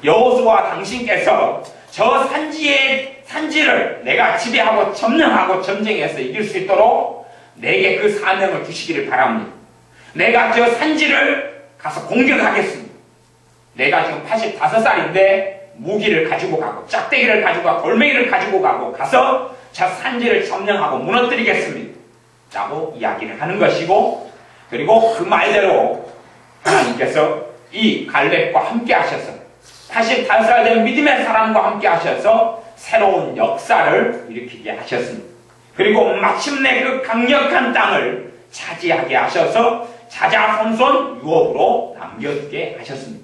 여호수아 당신께서 저 산지를 내가 지배하고 점령하고 전쟁해서 이길 수 있도록 내게 그 사명을 주시기를 바랍니다. 내가 저 산지를 가서 공격하겠습니다. 내가 지금 85살인데 무기를 가지고 가고 짝대기를 가지고 가고 골매기를 가지고 가고 가서 저 산지를 점령하고 무너뜨리겠습니다. 라고 이야기를 하는 것이고, 그리고 그 말대로 하나님께서 이 갈렙과 함께 하셔서 85살 된 믿음의 사람과 함께 하셔서 새로운 역사를 일으키게 하셨습니다. 그리고 마침내 그 강력한 땅을 차지하게 하셔서 자자손손 유업으로 남겨두게 하셨습니다.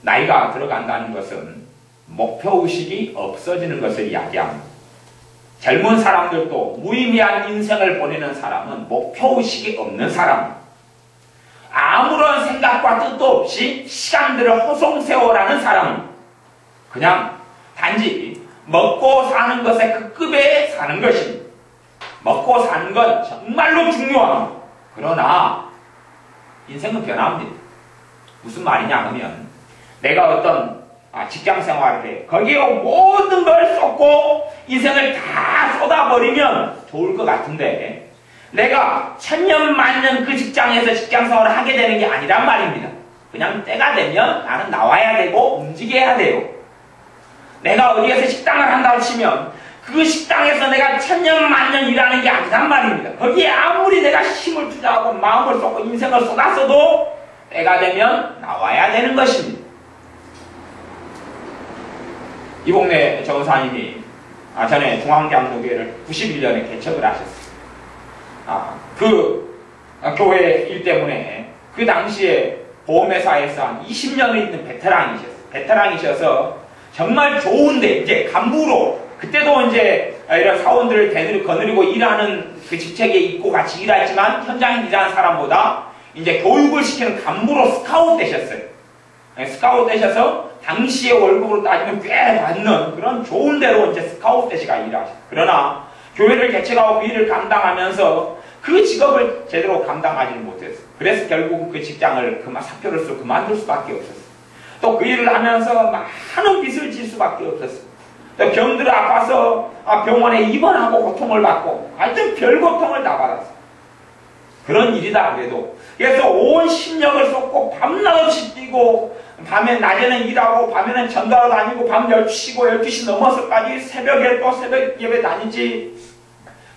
나이가 들어간다는 것은 목표의식이 없어지는 것을 이야기합니다. 젊은 사람들도 무의미한 인생을 보내는 사람은 목표의식이 없는 사람입니다. 아무런 생각과 뜻도 없이 시간들을 허송세월하는 사람은 그냥 단지 먹고 사는 것에 그 급에 사는 것입니다. 먹고 사는 건 정말로 중요합니다. 그러나 인생은 변합니다. 무슨 말이냐 하면 내가 어떤 직장 생활을 해 거기에 모든 걸 쏟고 인생을 다 쏟아버리면 좋을 것 같은데 내가 천년만년 그 직장에서 직장생활을 하게 되는 게 아니란 말입니다. 그냥 때가 되면 나는 나와야 되고 움직여야 돼요. 내가 어디에서 식당을 한다고 치면 그 식당에서 내가 천년만년 일하는 게 아니란 말입니다. 거기에 아무리 내가 힘을 투자하고 마음을 쏟고 인생을 쏟았어도 때가 되면 나와야 되는 것입니다. 이봉래 전사님이 전에 중앙장로교회를 91년에 개척을 하셨어요. 그 교회 일 때문에 그 당시에 보험회사에서 한 20년을 있는 베테랑이셔서 정말 좋은데 이제 간부로 그때도 이제 이런 사원들을 거느리고 일하는 그 직책에 있고 같이 일하지만 현장에 일하는 사람보다 이제 교육을 시키는 간부로 스카웃 되셨어요. 스카웃 되셔서 당시에 월급으로 따지면 꽤 받는 그런 좋은 데로 이제 스카웃 되시가 일하셨어요. 그러나 교회를 개척하고 그 일을 감당하면서 그 직업을 제대로 감당하지는 못했어요. 그래서 결국 그 직장을 사표를 쓰고 그만둘 수밖에 없었어요. 또 그 일을 하면서 많은 빚을 질 수밖에 없었어요. 또 병들어 아파서 병원에 입원하고 고통을 받고 하여튼 별 고통을 다 받았어요. 그런 일이다 그래도. 그래서 온 심력을 쏟고 밤낮 없이 뛰고 밤에 낮에는 일하고 밤에는 전도하러 다니고 밤 12시고 12시 넘어서까지 새벽에 또 새벽 예배 다니지.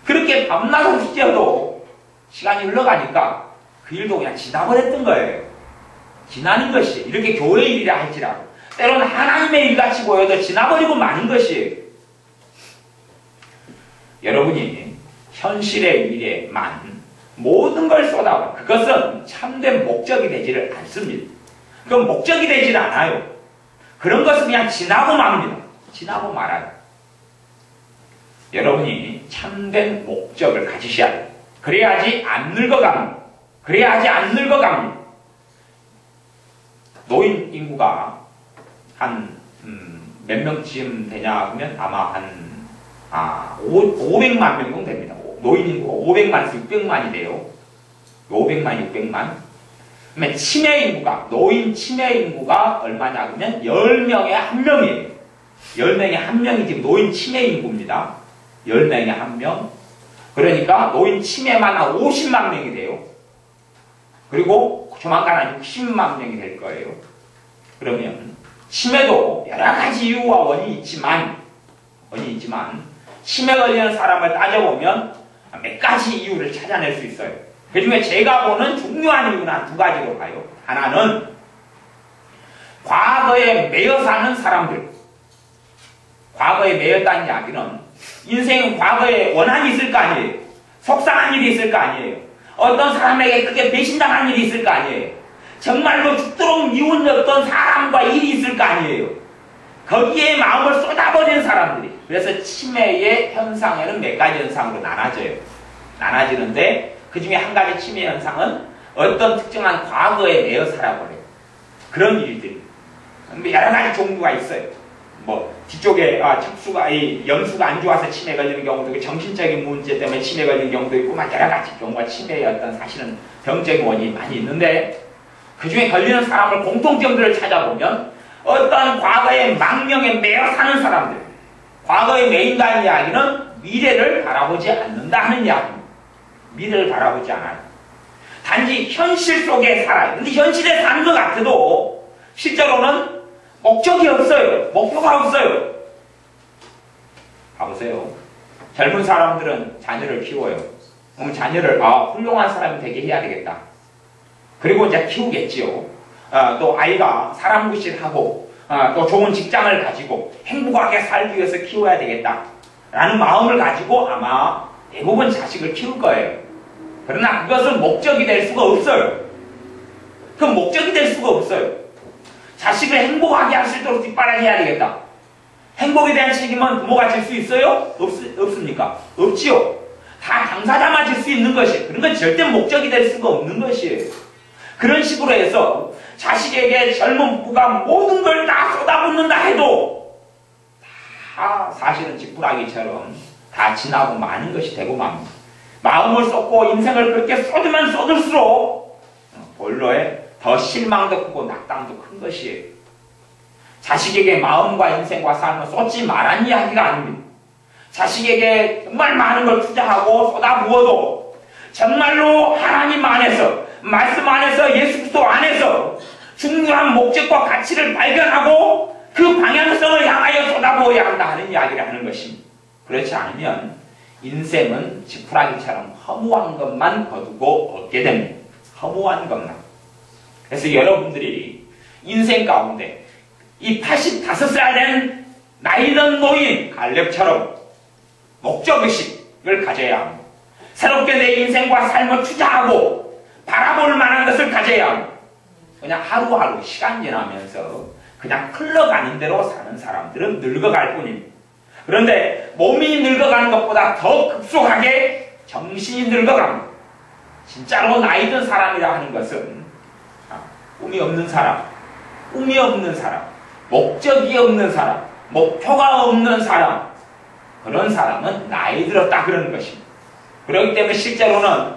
그렇게 밤낮 없이 뛰어도 시간이 흘러가니까 그 일도 그냥 지나버렸던 거예요. 지나는 것이 이렇게 교회 일이라 할지라도 때로는 하나님의 일같이 보여도 지나버리고 마는 것이에요. 여러분이 현실의 일에만 모든 걸 쏟아버려 그것은 참된 목적이 되지를 않습니다. 그건 목적이 되질 않아요. 그런 것은 그냥 지나고 맙니다. 지나고 말아요. 여러분이 참된 목적을 가지셔야 돼요. 그래야지 안 늙어갑니다. 그래야지 안 늙어갑니다. 노인 인구가 한 몇 명쯤 되냐 하면 아마 한 500만 명 정도 됩니다. 노인 인구가 500만에서 600만이 돼요. 500만, 600만. 그러면 치매 인구가, 노인 치매 인구가 얼마냐 하면 10명에 1명이에요. 10명에 1명이 지금 노인 치매 인구입니다. 10명에 1명. 그러니까 노인 치매만 한 50만 명이 돼요. 그리고 조만간 한 60만 명이 될 거예요. 그러면 치매도 여러 가지 이유와 원인이 있지만 치매 걸리는 사람을 따져보면 몇 가지 이유를 찾아낼 수 있어요. 그 중에 제가 보는 중요한 이유는 한 2가지로 봐요. 하나는 과거에 매여 사는 사람들. 과거에 매였다는 이야기는 인생은 과거에 원한이 있을 거 아니에요. 속상한 일이 있을 거 아니에요. 어떤 사람에게 크게 배신당한 일이 있을 거 아니에요. 정말로 죽도록 미운 어떤 사람과 일이 있을 거 아니에요. 거기에 마음을 쏟아버리는 사람들이. 그래서 치매의 현상에는 몇 가지 현상으로 나눠져요. 나눠지는데 그 중에 한 가지 치매 현상은 어떤 특정한 과거에 매여 살아버려요. 그런 일들이. 여러 가지 종류가 있어요. 뒤쪽에 연수가 안 좋아서 치매 걸리는 경우도 있고, 정신적인 문제 때문에 치매 걸리는 경우도 있고, 여러 가지 경우가 치매의 어떤 사실은 병적인 원인이 많이 있는데, 그 중에 걸리는 사람을 공통점들을 찾아보면 어떤 과거의 망령에 매여 사는 사람들, 과거의 매인다는 이야기는 미래를 바라보지 않는다 하는 이야기입니다. 미래를 바라보지 않아요. 단지 현실 속에 살아요. 근데 현실에 사는 것 같아도 실제로는 목적이 없어요. 목표가 없어요. 봐보세요. 젊은 사람들은 자녀를 키워요. 그럼 자녀를 훌륭한 사람이 되게 해야 되겠다. 그리고 이제 키우겠지요. 또 아이가 사람 구실하고 또 좋은 직장을 가지고 행복하게 살기 위해서 키워야 되겠다 라는 마음을 가지고 아마 대부분 자식을 키울 거예요. 그러나 그것은 목적이 될 수가 없어요. 그 목적이 될 수가 없어요. 자식을 행복하게 할 수 있도록 뒷바라지해야 되겠다. 행복에 대한 책임은 부모가 질 수 있어요? 없습니까? 없지요. 다 당사자만 질 수 있는 것이에요. 그런 건 절대 목적이 될 수가 없는 것이에요. 그런 식으로 해서 자식에게 젊은 부부가 모든 걸 다 쏟아붓는다 해도 다 사실은 지푸라기처럼 다 지나고 마는 것이 되고 맙니다. 마음을 쏟고 인생을 그렇게 쏟으면 쏟을수록 본로에 더 실망도 크고 낙담도 큰 것이에요. 자식에게 마음과 인생과 삶을 쏟지 말란 이야기가 아닙니다. 자식에게 정말 많은 걸 투자하고 쏟아부어도 정말로 하나님 안에서, 말씀 안에서, 예수 그리스도 안에서 중요한 목적과 가치를 발견하고 그 방향성을 향하여 쏟아부어야 한다 하는 이야기를 하는 것입니다. 그렇지 않으면 인생은 지푸라기처럼 허무한 것만 거두고 얻게 됩니다. 허무한 것만. 그래서 여러분들이 인생 가운데 이 85살 된 나이든 노인 갈렙처럼 목적의식을 가져야 합니다. 새롭게 내 인생과 삶을 투자하고 바라볼 만한 것을 가져야 합니다. 그냥 하루하루 시간 지나면서 그냥 흘러가는 대로 사는 사람들은 늙어갈 뿐입니다. 그런데 몸이 늙어가는 것보다 더 급속하게 정신이 늙어갑니다. 진짜로 나이 든 사람이라 하는 것은 꿈이 없는 사람, 꿈이 없는 사람, 목적이 없는 사람, 목표가 없는 사람, 그런 사람은 나이 들었다 그러는 것입니다. 그렇기 때문에 실제로는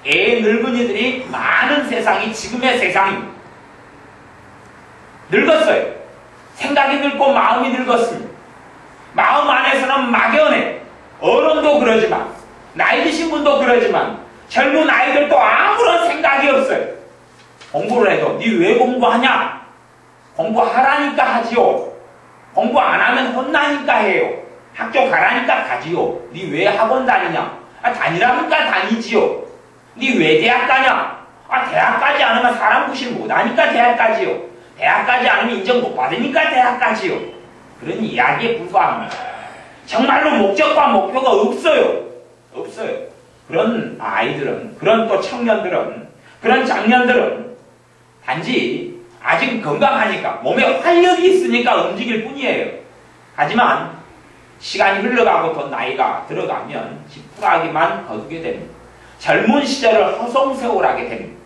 애 늙은이들이 많은 세상이 지금의 세상입니다. 늙었어요. 생각이 늙고 마음이 늙었습니다. 마음 안에서는 막연해. 어른도 그러지만, 나이 드신 분도 그러지만, 젊은 아이들도 아무런 생각이 없어요. 공부를 해도 니 왜 공부하냐? 공부하라니까 하지요. 공부 안 하면 혼나니까 해요. 학교 가라니까 가지요. 니 왜 학원 다니냐? 다니라니까 다니지요. 니 왜 대학 가냐? 대학 가지 않으면 사람 구실 못하니까 대학 가지요. 대학 가지 않으면 인정 못 받으니까 대학 가지요. 그런 이야기에 불과합니다. 정말로 목적과 목표가 없어요. 없어요. 그런 아이들은, 그런 또 청년들은, 그런 장년들은 단지 아직 건강하니까, 몸에 활력이 있으니까 움직일 뿐이에요. 하지만 시간이 흘러가고 더 나이가 들어가면 지푸라기만 거두게 됩니다. 젊은 시절을 허송세월하게 됩니다.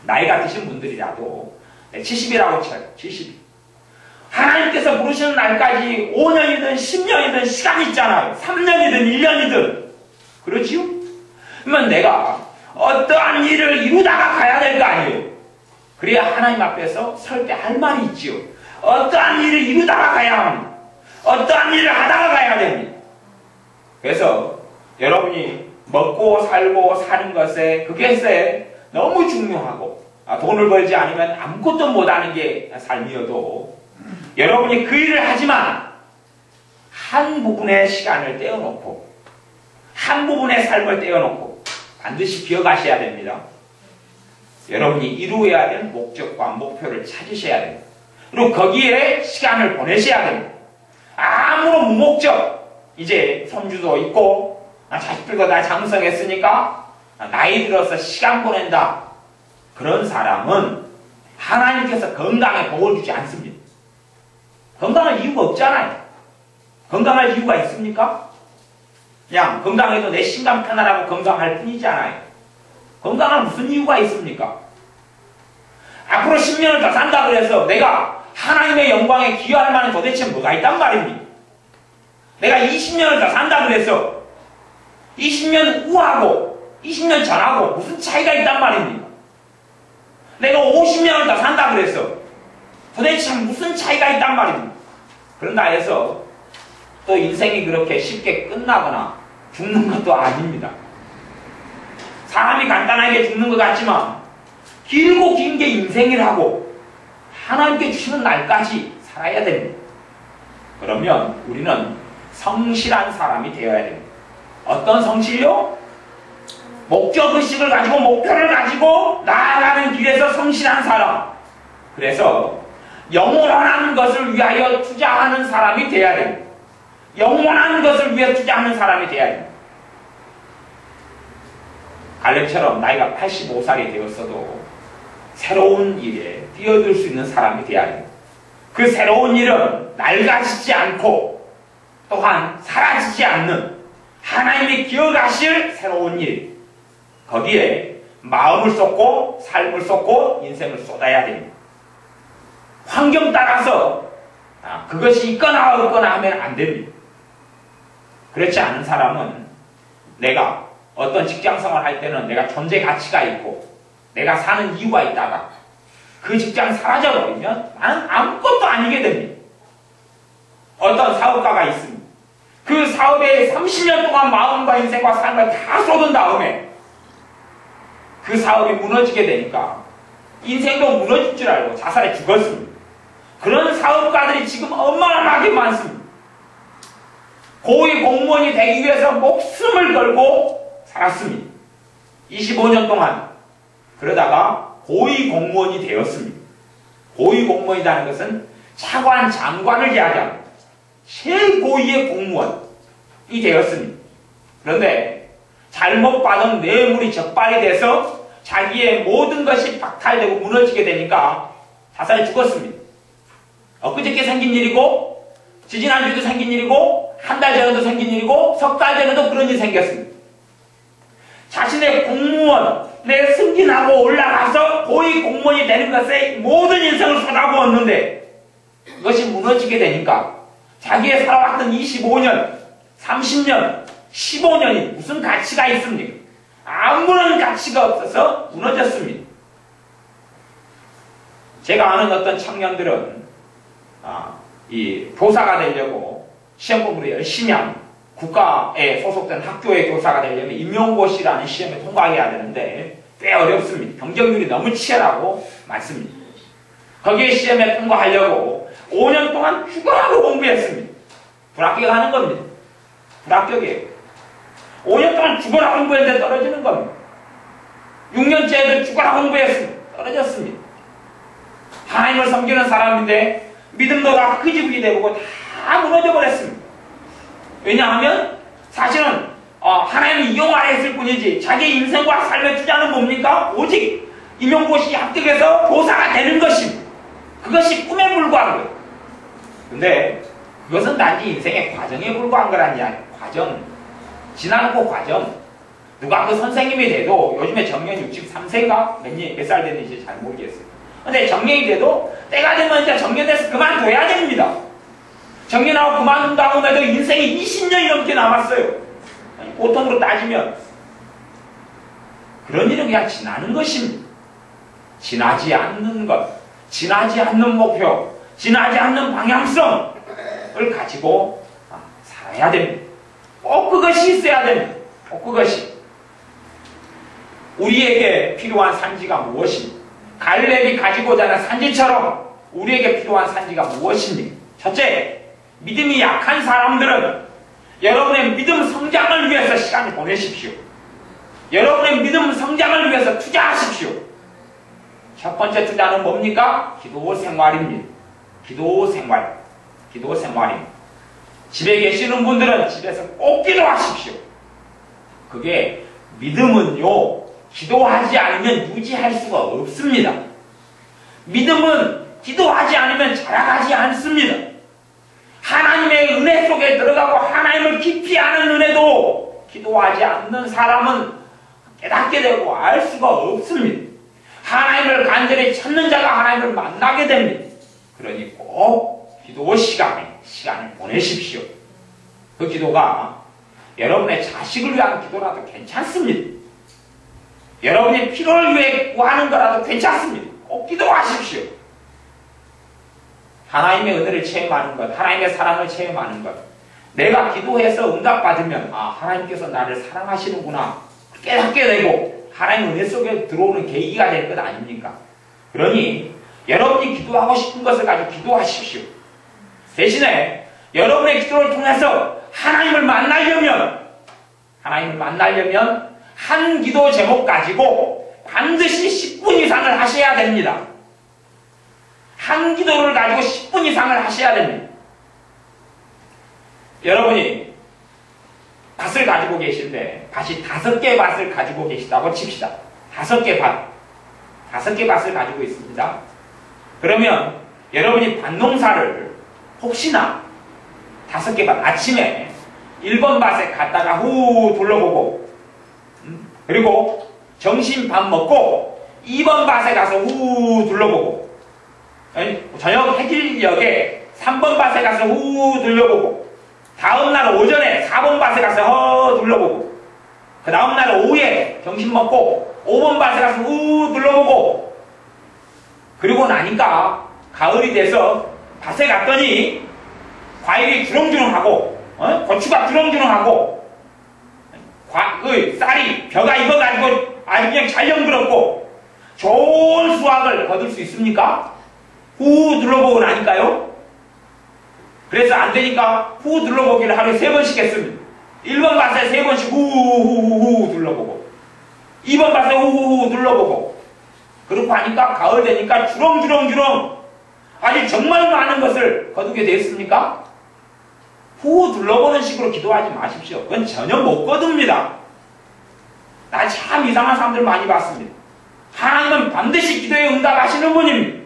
나이가 드신 분들이라도 70이라고 쳐요. 70. 하나님께서 부르시는 날까지 5년이든 10년이든 시간이 있잖아요. 3년이든 1년이든. 그렇지요? 그러면 내가 어떠한 일을 이루다가 가야 될 거 아니에요. 그래야 하나님 앞에서 설 때 할 말이 있지요. 어떠한 일을 이루다가 가야 합니다. 어떠한 일을 하다가 가야 됩니다. 그래서 여러분이 먹고 살고 사는 것에 그것에 너무 중요하고 돈을 벌지 않으면 아무것도 못하는 게 삶이어도 여러분이 그 일을 하지만 한 부분의 시간을 떼어놓고 한 부분의 삶을 떼어놓고 반드시 기억하셔야 됩니다. 여러분이 이루어야 될 목적과 목표를 찾으셔야 됩니다. 그리고 거기에 시간을 보내셔야 됩니다. 아무런 무목적, 이제 손주도 있고 자식들과 다 장성했으니까 나이 들어서 시간 보낸다. 그런 사람은 하나님께서 건강에 복을 주지 않습니다. 건강할 이유가 없잖아요. 건강할 이유가 있습니까? 그냥 건강해도 내 심장 편안하고 건강할 뿐이잖아요. 건강할 무슨 이유가 있습니까? 앞으로 10년을 더 산다 그래서 내가 하나님의 영광에 기여할 만한 도대체 뭐가 있단 말입니까? 내가 20년을 더 산다 그래서 20년 후하고 20년 전하고 무슨 차이가 있단 말입니까? 내가 50년을 더 산다 그랬어. 도대체 무슨 차이가 있단 말입니다. 그런가 해서 또 인생이 그렇게 쉽게 끝나거나 죽는 것도 아닙니다. 사람이 간단하게 죽는 것 같지만 길고 긴 게 인생이라고 하나님께 주시는 날까지 살아야 됩니다. 그러면 우리는 성실한 사람이 되어야 됩니다. 어떤 성실요? 목적의식을 가지고 목표를 가지고 나아가는 길에서 성실한 사람. 그래서 영원한 것을 위하여 투자하는 사람이 되어야 됩니다. 영원한 것을 위해 투자하는 사람이 되어야 됩니다. 갈렙처럼 나이가 85살이 되었어도 새로운 일에 뛰어들 수 있는 사람이 되어야 됩니다. 그 새로운 일은 낡아지지 않고 또한 사라지지 않는 하나님이 기억하실 새로운 일, 거기에 마음을 쏟고 삶을 쏟고 인생을 쏟아야 됩니다. 환경 따라서 그것이 있거나 없거나 하면 안 됩니다. 그렇지 않은 사람은 내가 어떤 직장생활을 할 때는 내가 존재 가치가 있고 내가 사는 이유가 있다가 그 직장이 사라져버리면 나는 아무것도 아니게 됩니다. 어떤 사업가가 있습니다. 그 사업에 30년 동안 마음과 인생과 삶을 다 쏟은 다음에 그 사업이 무너지게 되니까 인생도 무너질 줄 알고 자살해 죽었습니다. 그런 사업가들이 지금 어마어마하게 많습니다. 고위 공무원이 되기 위해서 목숨을 걸고 살았습니다. 25년 동안. 그러다가 고위 공무원이 되었습니다. 고위 공무원이라는 것은 차관, 장관을 이야기합니다. 최고위의 공무원이 되었습니다. 그런데 잘못 받은 뇌물이 적발이 돼서 자기의 모든 것이 박탈되고 무너지게 되니까 자살해 죽었습니다. 엊그저께 생긴 일이고 지지난주에도 생긴 일이고 한 달 전에도 생긴 일이고 석 달 전에도 그런 일이 생겼습니다. 자신의 공무원에 승진하고 올라가서 고위 공무원이 되는 것에 모든 인생을 쏟아부었는데 그것이 무너지게 되니까 자기의 살아왔던 25년, 30년, 15년이 무슨 가치가 있습니까? 아무런 가치가 없어서 무너졌습니다. 제가 아는 어떤 청년들은 이 교사가 되려고 시험 공부를 열심히 합니다. 국가에 소속된 학교의 교사가 되려면 임용고시라는 시험에 통과해야 되는데 꽤 어렵습니다. 경쟁률이 너무 치열하고 많습니다. 거기에 시험에 통과하려고 5년 동안 죽어라고 공부했습니다. 불합격하는 겁니다. 불합격이에요. 5년 동안 죽어라 공부했는데 떨어지는 겁니다. 6년째에도 죽어라 공부했습니다. 떨어졌습니다. 하나님을 섬기는 사람인데 믿음도가 흐지부지 되고 다 무너져 버렸습니다. 왜냐하면 사실은 하나님을 이용하려 했을 뿐이지 자기 인생과 삶의 투자는 뭡니까? 오직 임용고시 합격해서 교사가 되는 것입니다. 그것이 꿈에 불과한 거예요. 근데 그것은 단지 인생의 과정에 불과한 거란 이야기예요. 과정. 지나고 과정. 누가 그 선생님이 돼도 요즘에 정년 63세가 몇 살 됐는지 잘 모르겠어요. 근데 정년이 돼도 때가 되면 이제 정년돼서 그만둬야 됩니다. 정년하고 그만둔 다음에도 인생이 20년이 넘게 남았어요. 보통으로 따지면 그런 일은 그냥 지나는 것입니다. 지나지 않는 것, 지나지 않는 목표, 지나지 않는 방향성을 가지고 살아야 됩니다. 꼭 그것이 있어야 됩니다. 꼭 그것이. 우리에게 필요한 산지가 무엇입니까? 갈렙이 가지고자 하는 산지처럼 우리에게 필요한 산지가 무엇입니까? 첫째, 믿음이 약한 사람들은 여러분의 믿음 성장을 위해서 시간을 보내십시오. 여러분의 믿음 성장을 위해서 투자하십시오. 첫 번째 투자는 뭡니까? 기도 생활입니다. 기도 생활. 기도 생활입니다. 집에 계시는 분들은 집에서 꼭 기도하십시오. 그게 믿음은요, 기도하지 않으면 유지할 수가 없습니다. 믿음은 기도하지 않으면 자라가지 않습니다. 하나님의 은혜 속에 들어가고 하나님을 깊이 아는 은혜도 기도하지 않는 사람은 깨닫게 되고 알 수가 없습니다. 하나님을 간절히 찾는 자가 하나님을 만나게 됩니다. 그러니 꼭 기도 시간을 보내십시오. 그 기도가 여러분의 자식을 위한 기도라도 괜찮습니다. 여러분이 필요를 위해 구하는 거라도 괜찮습니다. 꼭 기도하십시오. 하나님의 은혜를 체험하는 것, 하나님의 사랑을 체험하는 것. 내가 기도해서 응답받으면 하나님께서 나를 사랑하시는구나 깨닫게 되고 하나님의 은혜 속에 들어오는 계기가 될 것 아닙니까? 그러니 여러분이 기도하고 싶은 것을 가지고 기도하십시오. 대신에 여러분의 기도를 통해서 하나님을 만나려면 한 기도 제목 가지고 반드시 10분 이상을 하셔야 됩니다. 한 기도를 가지고 10분 이상을 하셔야 됩니다. 여러분이 밭을 가지고 계신데 밭이 5개의 밭을 가지고 계시다고 칩시다. 5개 밭. 5개 밭을 가지고 있습니다. 그러면 여러분이 밭농사를 혹시나 5개 밭 아침에 1번 밭에 갔다가 후 둘러보고 그리고 점심 밥 먹고 2번 밭에 가서 후 둘러보고 저녁 해질녘에 3번 밭에 가서 후 둘러보고 다음날 오전에 4번 밭에 가서 둘러보고 그 다음날 오후에 점심 먹고 5번 밭에 가서 후 둘러보고 그리고 나니까 가을이 돼서 밭에 갔더니 과일이 주렁주렁하고 고추가 주렁주렁하고 쌀이 벼가 익어가지고 아주 그냥 잘령들었고 좋은 수확을 거둘 수 있습니까? 후 둘러보고 나니까요. 그래서 안 되니까 후 둘러보기를 하루에 3번씩 했습니다. 1번 밭에 3번씩 후후후후 둘러보고 2번 밭에 후후후 둘러보고 그렇게 하니까 가을 되니까 주렁주렁주렁 아주 정말 많은 것을 거두게 되었습니까? 후 둘러보는 식으로 기도하지 마십시오. 그건 전혀 못 거둡니다. 나 참 이상한 사람들 많이 봤습니다. 하나님은 반드시 기도에 응답하시는 분입니다.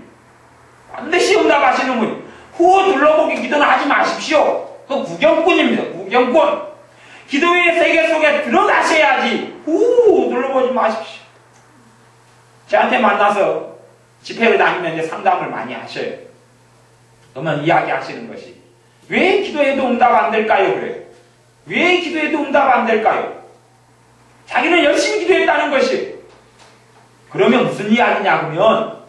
반드시 응답하시는 분입니다. 후 둘러보기 기도는 하지 마십시오. 그건 구경꾼입니다. 구경꾼. 기도의 세계 속에 들어가셔야지 후 둘러보지 마십시오. 저한테 만나서 집회를 다니면 이제 상담을 많이 하셔요. 그러면 이야기하시는 것이 왜 기도해도 응답 안 될까요? 그래요. 왜 기도해도 응답 안 될까요? 자기는 열심히 기도했다는 것이. 그러면 무슨 이야기냐면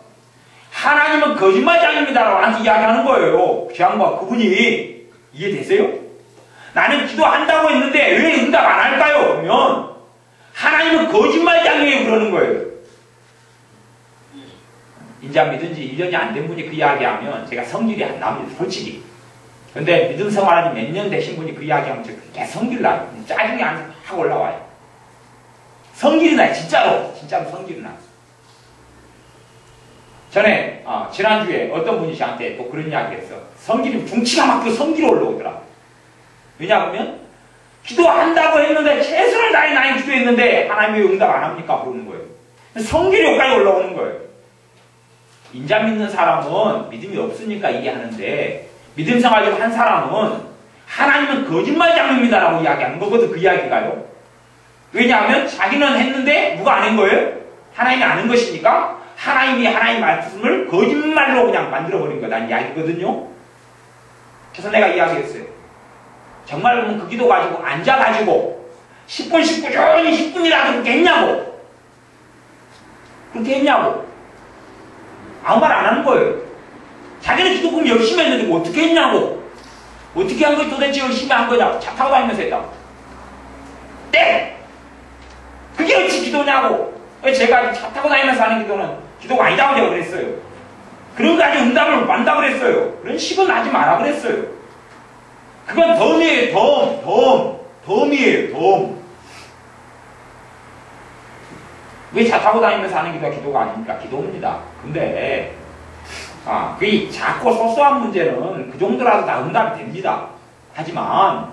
하나님은 거짓말장입니다라고 나한테 이야기하는 거예요. 그 양반 그분이 이해되세요? 나는 기도한다고 했는데 왜 응답 안 할까요? 그러면 하나님은 거짓말장이에요 그러는 거예요. 인자 믿은 지 1년이 안 된 분이 그 이야기하면 제가 성질이 안 납니다. 솔직히. 근데 믿음 생활한 지 몇 년 되신 분이 그 이야기하면 제가 그렇게 성질 나요. 짜증이 확 올라와요. 성질이 나요. 진짜로 성질이 나요. 전에 지난주에 어떤 분이 저한테 또 그런 이야기를 했어. 성질이 중치가 막히고 성질이 올라오더라. 왜냐하면 기도한다고 했는데 최선을 다해 나는 기도했는데 하나님이 왜 응답 안 합니까? 그러는 거예요. 성질이 여기까지 올라오는 거예요. 인자 믿는 사람은 믿음이 없으니까 이해하는데 믿음 생활 좀 한 사람은 하나님은 거짓말장입니다라고 이야기하는 거거든. 그 이야기가요. 왜냐하면 자기는 했는데 누가 안 한 거예요? 하나님이 안 한 것이니까 하나님이 하나님 말씀을 거짓말로 그냥 만들어버린 거라는 이야기거든요. 그래서 내가 이야기했어요. 정말 그러면 그 기도 가지고 앉아가지고 10분씩 꾸준히 10분이라도 그렇게 했냐고. 그렇게 했냐고. 아무 말 안 하는 거예요. 자기는 기도금 열심히 했는데 뭐 어떻게 했냐고. 어떻게 한 거지 도대체 열심히 한 거냐고. 차 타고 다니면서 했다고. 네! 그게 어찌 기도냐고. 제가 차 타고 다니면서 하는 기도는 기도가 아니다고 제가 그랬어요. 그런 거 가지고 응답을 못 한다고 그랬어요. 그런 식은 하지 마라 그랬어요. 그건 덤이에요. 덤이에요. 덤. 왜 차 타고 다니면서 하는 기도가 기도가 아닙니까? 기도입니다. 근데 그 작고 소소한 문제는 그 정도라도 다 응답이 됩니다. 하지만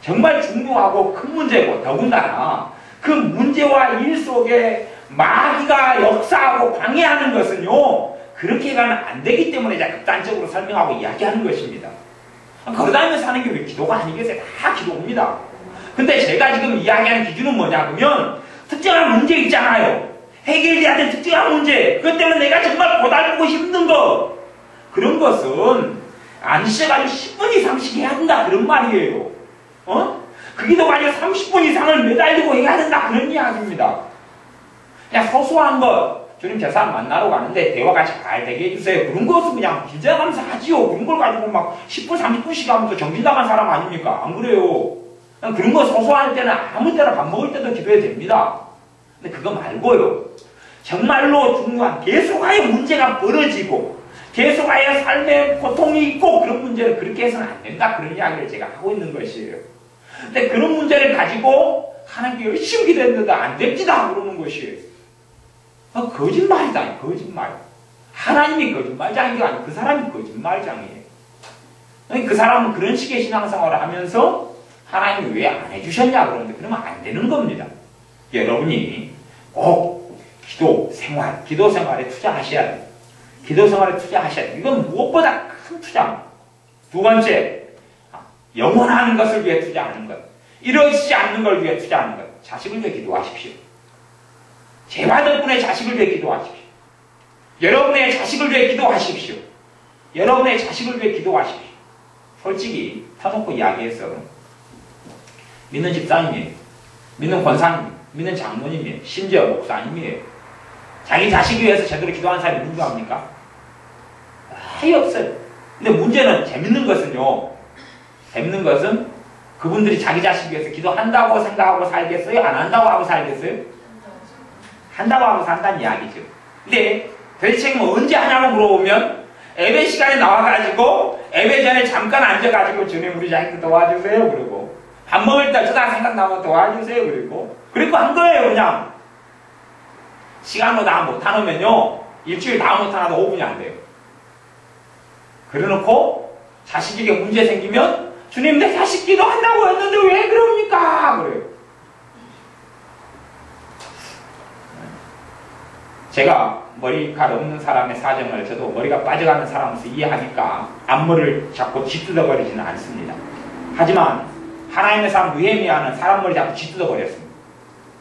정말 중요하고 큰 문제고 더군다나 그 문제와 일 속에 마귀가 역사하고 방해하는 것은요 그렇게 가면 안 되기 때문에 제가 극단적으로 설명하고 이야기하는 것입니다. 걸어다니면서 하는 게 왜 기도가 아니겠어요? 다 기도입니다. 근데 제가 지금 이야기하는 기준은 뭐냐면 특정한 문제 있잖아요. 해결돼야 될 특정한 문제. 그것 때문에 내가 정말 고달프고 힘든 거. 그런 것은 앉으셔가지고 10분 이상씩 해야 된다. 그런 말이에요. 그 기도 가지고 30분 이상을 매달리고 해야 된다. 그런 이야기입니다. 그냥 소소한 것, 주님 저 사람 만나러 가는데 대화가 잘 되게 해주세요. 그런 것은 그냥 긴장하면서 하지요. 그런 걸 가지고 막 10분, 30분씩 하면서 정신 나간 사람 아닙니까? 안 그래요? 그냥 그런 거 소소할 때는 아무 때나 밥 먹을 때도 기도해도 됩니다. 근데 그거 말고요. 정말로 중요한 계속하여 문제가 벌어지고 계속하여 삶에 고통이 있고 그런 문제는 그렇게 해서는 안 된다. 그런 이야기를 제가 하고 있는 것이에요. 근데 그런 문제를 가지고 하나님께 열심히 기도했는데 안 됩니다. 그러는 것이에요. 거짓말이다. 거짓말. 하나님이 거짓말장인 게 아니고 그 사람이 거짓말장이에요. 그 사람은 그런 식의 신앙생활을 하면서 하나님이 왜 안 해주셨냐 그러는데 그러면 안 되는 겁니다. 여러분이 꼭 기도 생활에 투자하셔야 돼요. 기도 생활에 투자하셔야 돼요. 이건 무엇보다 큰 투자입니다. 두 번째, 영원한 것을 위해 투자하는 것. 이루어지지 않는 걸 위해 투자하는 것. 자식을 위해 기도하십시오. 제발 덕분에 자식을 위해 기도하십시오. 여러분의 자식을 위해 기도하십시오. 여러분의 자식을 위해 기도하십시오. 솔직히 터놓고 이야기해서 믿는 집사님이에요. 믿는 권사님이에요. 믿는 장로님이에요. 심지어 목사님이에요. 자기 자식을 위해서 제대로 기도하는 사람이 누구 합니까? 아예 없어요. 근데 문제는 재밌는 것은 그분들이 자기 자식을 위해서 기도한다고 생각하고 살겠어요? 안 한다고 하고 살겠어요? 한다고 하고 산다는 이야기죠. 근데 도대체 뭐 언제 하냐고 물어보면 예배 시간에 나와가지고 예배 전에 잠깐 앉아가지고 주님 우리 자식 도와주세요 그러고 밥 먹을 때 저다 생각나면 도와주세요 그리고 한 거예요. 그냥 시간으로 다 못하면요 일주일 다 못하나도 5분이 안 돼요. 그래놓고 자식에게 문제 생기면 주님 내 자식 기도한다고 했는데 왜 그럽니까? 그래요. 제가 머리칼 없는 사람의 사정을 저도 머리가 빠져가는 사람으로서 이해하니까 앞머리를 자꾸 쥐뜯어버리지는 않습니다. 하지만 하나님의 사람 느헤미야는 사람 머리 자꾸 쥐뜯어버렸습니다.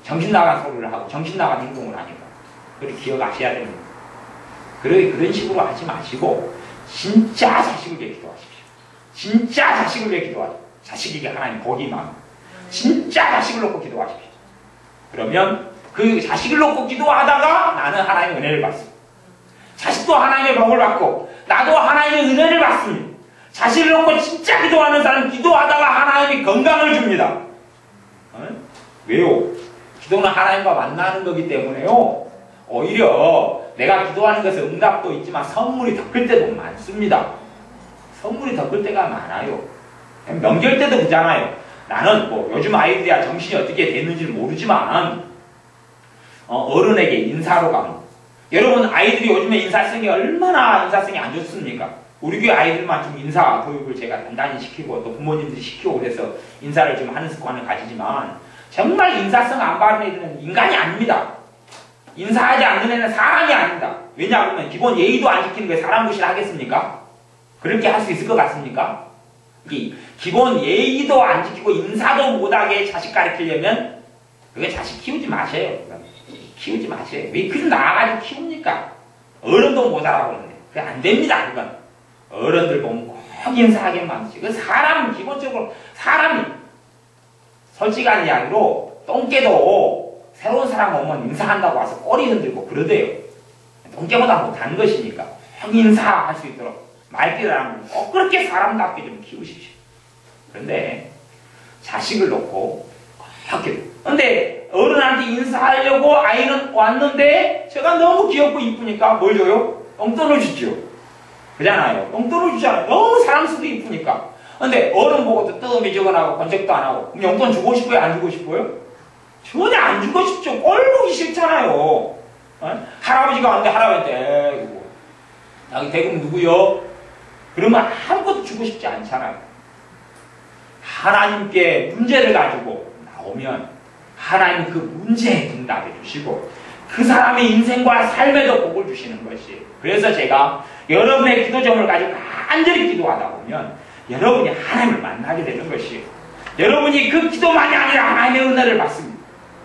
정신 나간 소리를 하고 정신 나간 행동을 하니까. 그렇게 기억하셔야 됩니다. 그런 식으로 하지 마시고 진짜 자식을 위해 기도하십시오. 진짜 자식을 위해 기도하십시오. 자식에게 하나님 복이만 진짜 자식을 놓고 기도하십시오. 그러면 그 자식을 놓고 기도하다가 나는 하나님의 은혜를 받습니다. 자식도 하나님의 복을 받고 나도 하나님의 은혜를 받습니다. 자식을 놓고 진짜 기도하는 사람은 기도하다가 하나님이 건강을 줍니다. 왜요? 기도는 하나님과 만나는 거기 때문에요. 오히려 내가 기도하는 것에 응답도 있지만 선물이 더 클 때도 많습니다. 선물이 더 클 때가 많아요. 명절 때도 그렇잖아요. 나는 뭐 요즘 아이들이야 정신이 어떻게 됐는지는 모르지만 어른에게 인사로 가면 여러분 아이들이 요즘에 인사성이 얼마나 인사성이 안 좋습니까? 우리 교회 아이들만 좀 인사 교육을 제가 단단히 시키고 또 부모님들이 시키고 그래서 인사를 좀 하는 습관을 가지지만 정말 인사성 안 바른 애들은 인간이 아닙니다. 인사하지 않는 애는 사람이 아닙니다. 왜냐하면 기본 예의도 안 지키는 게 사람 무시를 하겠습니까? 그렇게 할 수 있을 것 같습니까? 기본 예의도 안 지키고 인사도 못하게 자식 가르치려면 그게 자식 키우지 마세요. 키우지 마세요. 왜 그걸 나와가지고 키웁니까? 어른도 못 알아보는데 그게 안 됩니다. 그건 어른들 보면 꼭 인사하게만 하지. 그 사람은 기본적으로 사람이 솔직한 이야기로 똥개도 새로운 사람 오면 인사한다고 와서 꼬리 흔들고 그러대요. 똥개보다 못하는 것이니까 꼭 인사할 수 있도록 말귀를 하면 꼭 그렇게 사람답게 좀 키우십시오. 그런데 자식을 놓고 꼭 근데 어른한테 인사하려고 아이는 왔는데 제가 너무 귀엽고 이쁘니까 뭘 줘요? 용돈을 주죠. 그잖아요. 용돈을 주잖아요. 너무 사랑스럽고 이쁘니까. 근데 어른 보고도 뜨미지근하고 건색도 안 하고 그럼 용돈 주고 싶어요? 안 주고 싶어요? 전혀 안 주고 싶죠. 꼴 보기 싫잖아요. 할아버지가 왔는데 할아버지한테 여기 대금 누구요? 그러면 아무것도 주고 싶지 않잖아요. 하나님께 문제를 가지고 나오면 하나님 그 문제에 응답해 주시고 그 사람의 인생과 삶에도 복을 주시는 것이에요. 그래서 제가 여러분의 기도점을 가지고 간절히 기도하다 보면 여러분이 하나님을 만나게 되는 것이에요. 여러분이 그 기도만이 아니라 하나님의 은혜를 받습니다.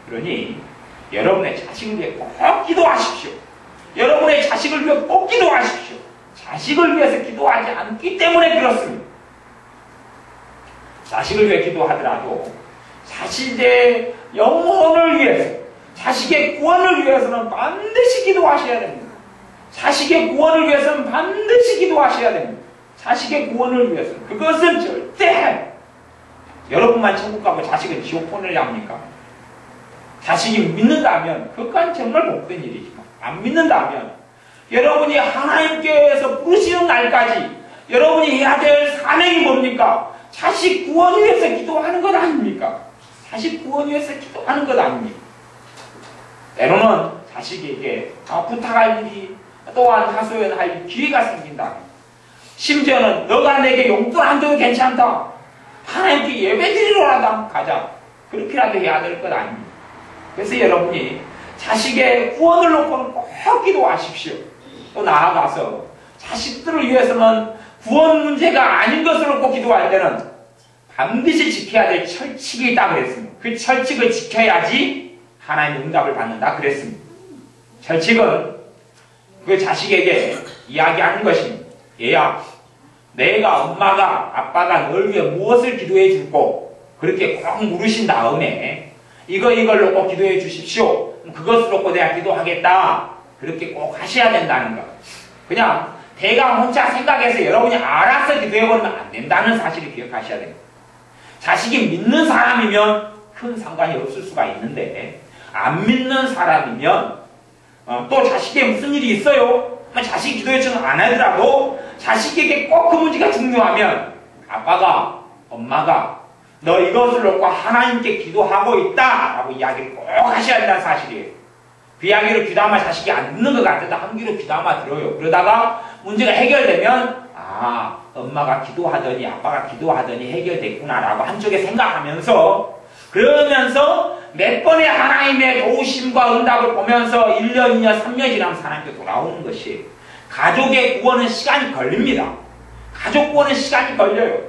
그러니 여러분의 자식을 위해 꼭 기도하십시오. 여러분의 자식을 위해 꼭 기도하십시오. 자식을 위해서 기도하지 않기 때문에 그렇습니다. 자식을 위해 기도하더라도 자식의 영혼을 위해서 자식의 구원을 위해서는 반드시 기도하셔야 됩니다. 자식의 구원을 위해서는 반드시 기도하셔야 됩니다. 자식의 구원을 위해서는. 그것은 절대 여러분만 천국 가고 자식은 지옥 보내려 합니까? 자식이 믿는다면 그건 정말 복된 일이지만 안 믿는다면 여러분이 하나님께서 부르시는 날까지 여러분이 해야 될 사명이 뭡니까? 자식 구원 위해서 기도하는 것 아닙니까? 자식 구원 위해서 기도하는 것 아닙니까? 때로는 자식에게 부탁할 일이 또한 하소연할 기회가 생긴다. 심지어는 너가 내게 용돈 안 줘도 괜찮다. 하나님께 예배 드리러라도 가자. 그렇게라도 해야 될 것 아닙니까? 그래서 여러분이 자식의 구원을 놓고는 꼭 기도하십시오. 또 나아가서 자식들을 위해서는 구원 문제가 아닌 것을 놓고 기도할 때는 반드시 지켜야 될 철칙이 있다 그랬습니다. 그 철칙을 지켜야지 하나님의 응답을 받는다 그랬습니다. 철칙은 그 자식에게 이야기하는 것입니다. 얘야, 내가 엄마가 아빠가 널 위해 무엇을 기도해 줄고 그렇게 꼭 물으신 다음에 이걸 놓고 기도해 주십시오. 그것을 놓고 내가 기도하겠다. 그렇게 꼭 하셔야 된다는 것. 그냥 대강 혼자 생각해서 여러분이 알아서 기도해버리면 안 된다는 사실을 기억하셔야 됩니다. 자식이 믿는 사람이면 큰 상관이 없을 수가 있는데 안 믿는 사람이면 또 자식에게 무슨 일이 있어요? 자식이 기도 요청을 안 하더라도 자식에게 꼭 그 문제가 중요하면 아빠가 엄마가 너 이것을 놓고 하나님께 기도하고 있다 라고 이야기를 꼭 하셔야 된다는 사실이에요. 그 이야기를 귀담아 자식이 안 듣는 것 같아도 한 귀로 귀담아 들어요. 그러다가 문제가 해결되면 엄마가 기도하더니 아빠가 기도하더니 해결됐구나 라고 한쪽에 생각하면서 그러면서 몇 번의 하나님의 도우심과 응답을 보면서 1년, 2년, 3년 지나면 하나님께 돌아오는 것이 가족의 구원은 시간이 걸립니다. 가족 구원은 시간이 걸려요.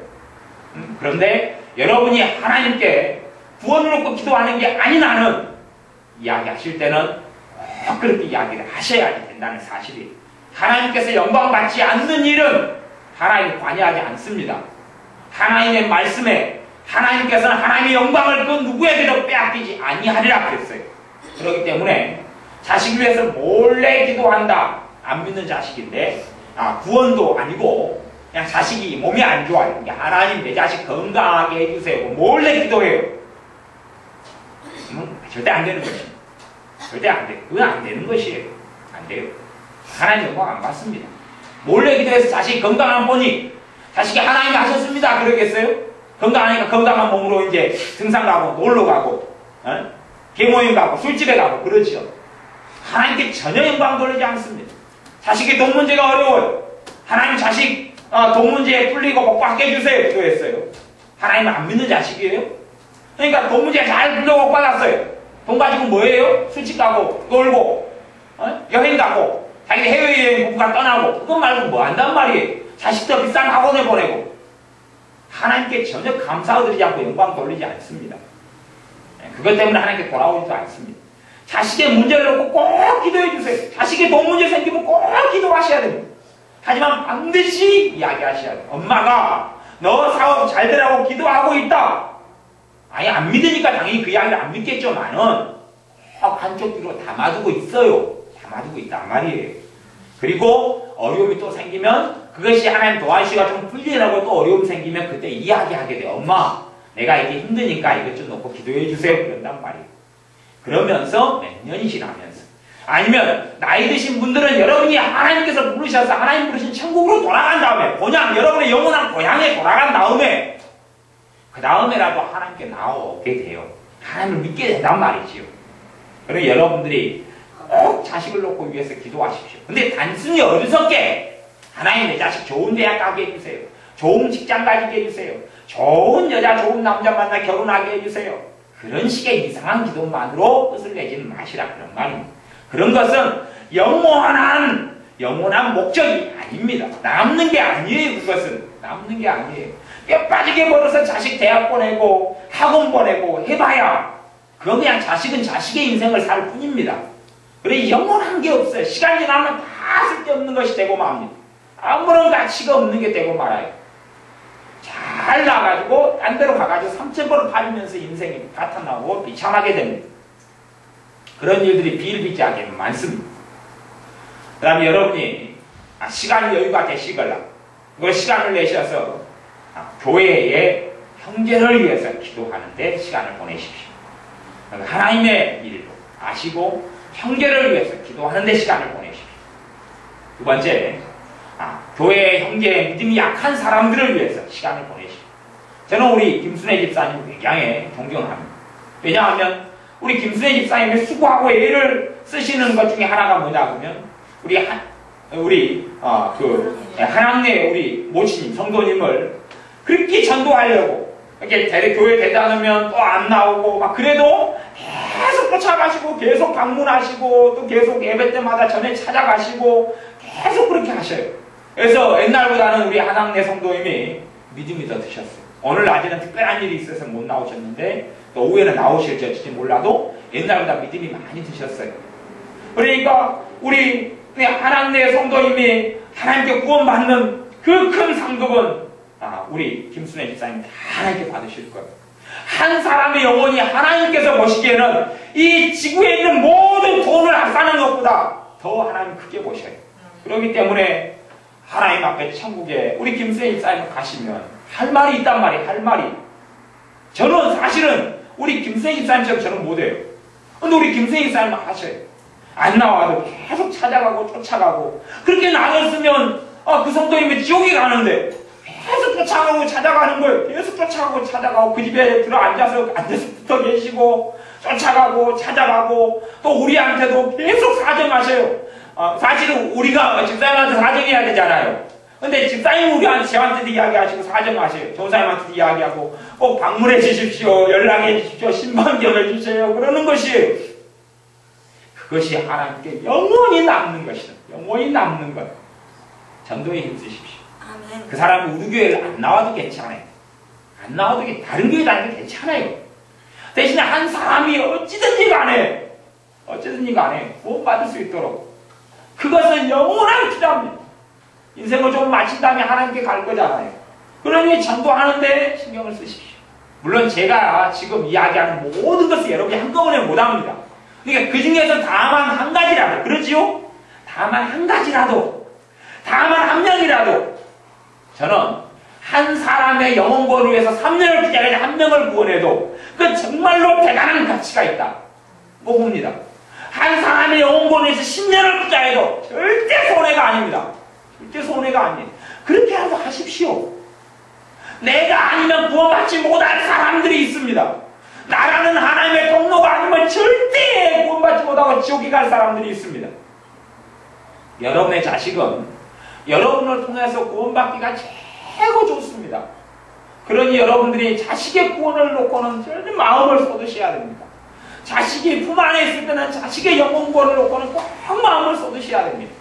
그런데 여러분이 하나님께 구원을 놓고 기도하는 게 아닌 한은 이야기하실 때는 꼭 그렇게 이야기를 하셔야 된다는 사실이에요. 하나님께서 영광받지 않는 일은 하나님이 관여하지 않습니다. 하나님의 말씀에 하나님께서는 하나님의 영광을 그 누구에게도 빼앗기지 아니하리라 그랬어요. 그렇기 때문에 자식을 위해서 몰래 기도한다. 안 믿는 자식인데 구원도 아니고 그냥 자식이 몸이 안 좋아요. 하나님 내 자식 건강하게 해주세요. 몰래 기도해요. 절대 안 되는 것입니다. 절대 안 돼요. 그건 안 되는 것이에요. 안 돼요. 하나님 영광 안 받습니다. 몰래 기도해서 자식이 건강한 보니 자식이 하나님이 하셨습니다. 그러겠어요? 건강하니까 건강한 몸으로 이제 등산 가고 놀러 가고 계모임 가고 술집에 가고 그러죠. 하나님께 전혀 영광 돌리지 않습니다. 자식의 돈 문제가 어려워요. 하나님 자식 돈 문제 풀리고 복 받게 해주세요. 기도했어요. 하나님은 안 믿는 자식이에요. 그러니까 돈 문제 잘 풀려고 복 받았어요. 돈 가지고 뭐예요? 술집 가고 놀고 여행 가고 자기들 해외여행 국가 떠나고 그것 말고 뭐 한단 말이에요. 자식도 비싼 학원에 보내고 하나님께 전혀 감사를 드리지 않고 영광 돌리지 않습니다. 그것 때문에 하나님께 돌아오지도 않습니다. 자식의 문제를 놓고 꼭 기도해 주세요. 자식의 돈 문제 생기면 꼭 기도하셔야 됩니다. 하지만 반드시 이야기하셔야 돼요. 엄마가 너 사업 잘 되라고 기도하고 있다. 아니 안 믿으니까 당연히 그 이야기를 안 믿겠지만은 꼭 한쪽 귀로 담아두고 있어요. 담아두고 있단 말이에요. 그리고 어려움이 또 생기면 그것이 하나님 도와주시가 좀 풀리라고 또 어려움 생기면 그때 이야기하게 돼요. 엄마 내가 이게 힘드니까 이것 좀 놓고 기도해 주세요. 그런단 말이에요. 그러면서 몇 년이 지나면서 아니면 나이 드신 분들은 여러분이 하나님께서 부르셔서 하나님 부르신 천국으로 돌아간 다음에 고향 여러분의 영원한 고향에 돌아간 다음에 그 다음에라도 하나님께 나오게 돼요. 하나님을 믿게 된단 말이지요. 그리고 여러분들이 꼭 자식을 놓고 위해서 기도하십시오. 근데 단순히 어리석게 하나님 내 자식 좋은 대학 가게 해주세요. 좋은 직장 가지게 해주세요. 좋은 여자 좋은 남자 만나 결혼하게 해주세요. 그런 식의 이상한 기도만으로 끝을 내지는 마시라 그런 말입니다. 그런 것은 영원한 목적이 아닙니다. 남는 게 아니에요. 그것은 남는 게 아니에요. 뼈 빠지게 벌어서 자식 대학 보내고 학원 보내고 해봐야 그건 그냥 자식은 자식의 인생을 살 뿐입니다. 그래 영원한 게 없어요. 시간이 지나면 다 쓸데없는 것이 되고 맙니다. 아무런 가치가 없는 게 되고 말아요. 잘 나가지고 딴 데로 가가지고 3,000번을 팔면서 인생이 파탄나고 비참하게 됩니다. 그런 일들이 비일비재하게 많습니다. 그 다음에 여러분이 시간 여유가 되시거나 그 시간을 내셔서 교회의 형제를 위해서 기도하는데 시간을 보내십시오. 하나님의 일을 아시고 형제를 위해서 기도하는데 시간을 보내십시오. 두 번째, 교회의 형제의 믿음이 약한 사람들을 위해서 시간을 보내십시오. 저는 우리 김순애 집사님 굉장히 존경합니다. 왜냐하면 우리 김순애 집사님이 수고하고 애를 쓰시는 것 중에 하나가 뭐냐 하면 한양내 우리 모치님, 성도님을 그렇게 전도하려고 이렇게 교회 대단하면 또 안 나오고 막 그래도 계속 쫓아가시고 계속 방문하시고 또 계속 예배 때마다 전에 찾아가시고 계속 그렇게 하셔요. 그래서 옛날보다는 우리 한양내 성도님이 믿음이 더 드셨어요. 오늘 낮에는 특별한 일이 있어서 못 나오셨는데 또 오후에는 나오실지 몰라도 옛날보다 믿음이 많이 드셨어요. 그러니까 우리 한양내 성도님이 하나님께 구원받는 그 큰 상급은 우리 김순애 집사님 다 하나님께 받으실 거예요. 한 사람의 영혼이 하나님께서 보시기에는 이 지구에 있는 모든 돈을 쌓는 것보다 더 하나님 크게 보셔요. 그렇기 때문에 하나님 앞에 천국에 우리 김순애 집사님 가시면 할 말이 있단 말이에요. 할 말이. 저는 사실은 우리 김순애 집사님처럼 저는 못해요. 근데 우리 김순애 집사님은 하셔요. 안 나와도 계속 찾아가고 쫓아가고 그렇게 나눴으면 그 성도님이 지옥에 가는데 계속 쫓아가고 찾아가는 거예요. 계속 쫓아가고 찾아가고 그 집에 앉아서 붙어 계시고 쫓아가고 찾아가고 또 우리한테도 계속 사정하셔요. 사실은 우리가 집사님한테 사정해야 되잖아요. 근데 집사님 저한테도 이야기하시고 사정하셔요. 조사님한테도 이야기하고 꼭 방문해 주십시오. 연락해 주십시오. 신방견을 주세요. 그러는 것이 그것이 하나님께 영원히 남는 것이다. 영원히 남는 것. 전도에 힘쓰십시오. 아멘. 그 사람이 우리 교회를 안 나와도 괜찮아요. 안 나와도 다른 교회 다니도 괜찮아요. 대신에 한 사람이 어찌든지 간에 구원받을 수 있도록 그것은 영원한 투자입니다. 인생을 좀 마친 다음에 하나님께 갈 거잖아요. 그러니 전도하는데 신경을 쓰십시오. 물론 제가 지금 이야기하는 모든 것을 여러분이 한꺼번에 못합니다. 그러니까 그 중에서 다만 한 가지라도, 그러지요? 다만 한 가지라도, 다만 한 명이라도, 저는 한 사람의 영혼권을 위해서 3년을 투자해서 한 명을 구원해도 그건 정말로 대단한 가치가 있다. 뭐 봅니다. 한 사람의 영혼권을 위해서 10년을 투자해도 절대 손해가 아닙니다. 절대 손해가 아니에요. 그렇게라도 하십시오. 내가 아니면 구원받지 못할 사람들이 있습니다. 나라는 하나님의 통로가 아니면 절대 구원받지 못하고 지옥에 갈 사람들이 있습니다. 여러분의 자식은 여러분을 통해서 구원받기가 최고 좋습니다. 그러니 여러분들이 자식의 구원을 놓고는 절대 마음을 쏟으셔야 됩니다. 자식이 품 안에 있을 때는 자식의 영혼 구원을 놓고는 꼭 마음을 쏟으셔야 됩니다.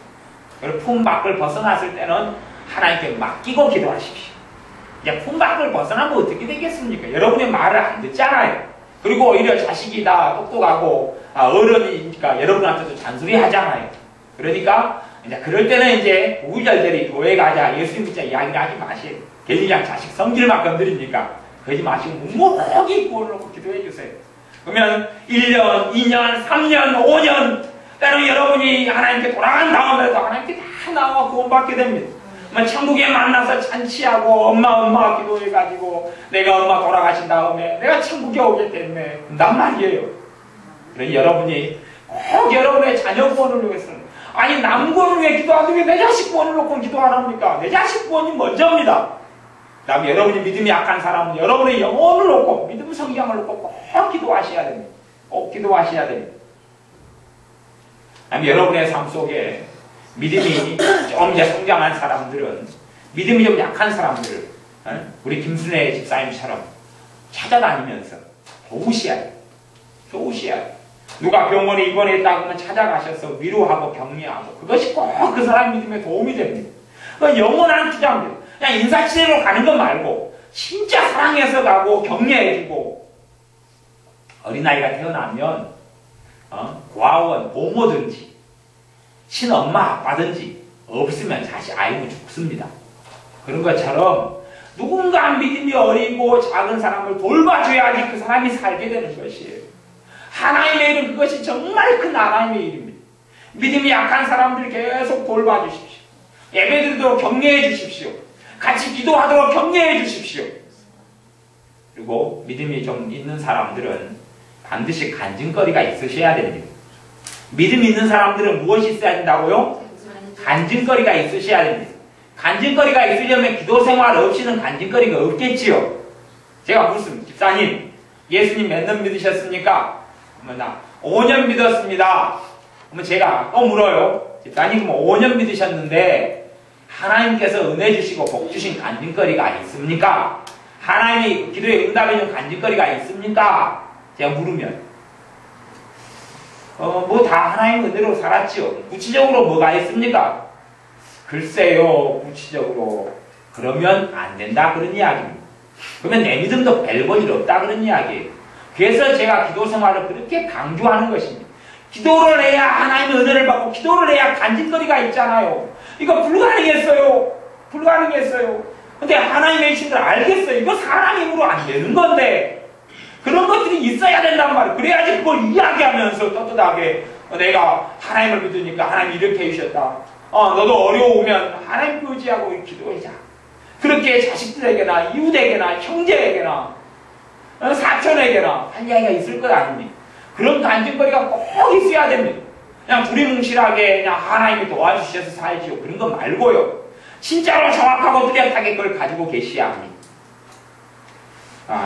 그리고 품 밖을 벗어났을 때는 하나님께 맡기고 기도하십시오. 이제 품 밖을 벗어나면 어떻게 되겠습니까? 여러분의 말을 안 듣잖아요. 그리고 오히려 자식이 다 똑똑하고 어른이니까 여러분한테도 잔소리 하잖아요. 그러니까 이제 그럴 때는 이제 우절들이 교회 가자, 예수님 믿자 이야기를 하지 마세요. 괜히 그냥 자식 성질만 건드리니까 그러지 마시고 묵묵히 구원을 놓고 기도해 주세요. 그러면 1년, 2년, 3년, 5년 때로 여러분이 하나님께 돌아간 다음에도 하나님께 다 나와 구원받게 됩니다. 천국에 만나서 잔치하고 엄마 기도해가지고 내가 엄마 돌아가신 다음에 내가 천국에 오게 됐네. 난 말이에요. 그러니 여러분이 꼭 여러분의 자녀 구원을 위해서는 아니 남 구원을 위해 기도하는데 왜 내 자식 구원을 놓고 기도하랍니까? 내 자식 구원이 먼저입니다. 그 다음에 여러분이 믿음이 약한 사람은 여러분의 영혼을 놓고 믿음 성경을 놓고 꼭 기도하셔야 됩니다. 꼭 기도하셔야 됩니다. 그다음에 여러분의 삶 속에 믿음이 좀 이제 성장한 사람들은 믿음이 좀 약한 사람들 우리 김순애 집사님처럼 찾아다니면서 도우셔야 돼요. 도우셔야 돼요. 누가 병원에 입원했다고 하면 찾아가셔서 위로하고 격려하고 그것이 꼭 그 사람 믿음에 도움이 됩니다. 그 영원한 투자입니다. 그냥 인사치레로 가는 것 말고 진짜 사랑해서 가고 격려해주고 어린아이가 태어나면 고아원, 보모든지 친엄마 아빠든지 없으면 사실 아이는 죽습니다. 그런 것처럼 누군가 믿음이 어리고 작은 사람을 돌봐줘야지 그 사람이 살게 되는 것이에요. 하나님의 이름, 그것이 정말 큰 하나님의 이름입니다. 믿음이 약한 사람들 계속 돌봐주십시오. 예배드리도록 격려해 주십시오. 같이 기도하도록 격려해 주십시오. 그리고 믿음이 좀 있는 사람들은 반드시 간증거리가 있으셔야 됩니다. 믿음 있는 사람들은 무엇이 있어야 된다고요? 간증거리가 있으셔야 됩니다. 간증거리가 있으려면 기도 생활 없이는 간증거리가 없겠지요. 제가 묻습니다. 집사님, 예수님 몇 년 믿으셨습니까? 나 5년 믿었습니다. 그러면 제가 또 물어요. 집사님, 5년 믿으셨는데 하나님께서 은혜 주시고 복 주신 간증거리가 있습니까? 하나님이 기도에 응답해 준 간증거리가 있습니까? 제가 물으면 뭐 다 하나님 은혜로 살았지요. 구체적으로 뭐가 있습니까? 글쎄요, 구체적으로 그러면 안 된다 그런 이야기입니다. 그러면 내 믿음도 별 볼 일 없다 그런 이야기예요. 그래서 제가 기도 생활을 그렇게 강조하는 것입니다. 기도를 해야 하나님의 은혜를 받고 기도를 해야 간증거리가 있잖아요. 이거 불가능했어요. 불가능했어요. 근데 하나님의 신들 알겠어요. 이거 사람 힘으로 안 되는 건데 그런 것들이 있어야 된단 말이에요. 그래야지 그걸 이야기하면서 떳떳하게 내가 하나님을 믿으니까 하나님이 이렇게 해주셨다. 너도 어려우면 하나님 의지하고 기도하자. 그렇게 자식들에게나 이웃에게나 형제에게나 사촌에게나 할 이야기가 있을 것 아닙니까? 그런 간증거리가 꼭 있어야 됩니다. 그냥 두리뭉실하게 그냥 하나님이 도와주셔서 살지요. 그런 거 말고요. 진짜로 정확하고 뚜렷하게 그걸 가지고 계셔야 합니다.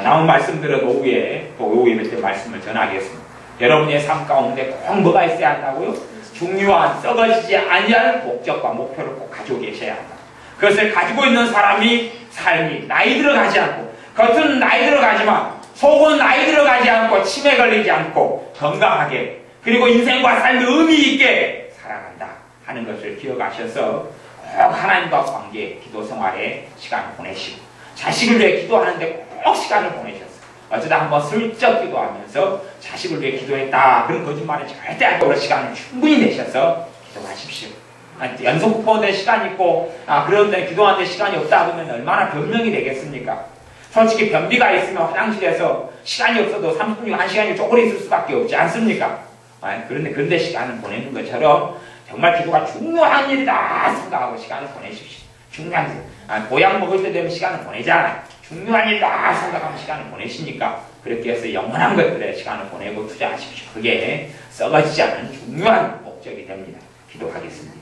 나온 말씀들은 오후에 또 오후 예배 때 말씀을 전하겠습니다. 여러분의 삶 가운데 꼭 뭐가 있어야 한다고요? 중요한 썩어지지 아니할 목적과 목표를 꼭 가지고 계셔야 한다. 그것을 가지고 있는 사람이 삶이 나이 들어가지 않고 겉은 나이 들어가지만 속은 나이 들어가지 않고 치매 걸리지 않고 건강하게 그리고 인생과 삶의 의미 있게 살아간다 하는 것을 기억하셔서 꼭 하나님과 관계 기도 생활에 시간을 보내시고 자식을 위해 기도하는데 꼭 시간을 보내셨어요. 어쩌다 한번 슬쩍 기도하면서 자식을 위해 기도했다 그런 거짓말은 절대 안 하고 시간을 충분히 내셔서 기도하십시오. 연속 국보인데 시간이 있고 그런데 기도하는데 시간이 없다 그러면 얼마나 변명이 되겠습니까? 솔직히 변비가 있으면 화장실에서 시간이 없어도 30분이고 1시간이 쪼그려 있을 수밖에 없지 않습니까? 그런데 시간을 보내는 것처럼 정말 기도가 중요한 일이다 생각하고 시간을 보내십시오. 중요한 일. 보약 먹을 때 되면 시간을 보내잖아요. 중요한 일이다 생각하면 시간을 보내시니까 그렇게 해서 영원한 것들에 시간을 보내고 투자하십시오. 그게 썩어지지 않은 중요한 목적이 됩니다. 기도하겠습니다.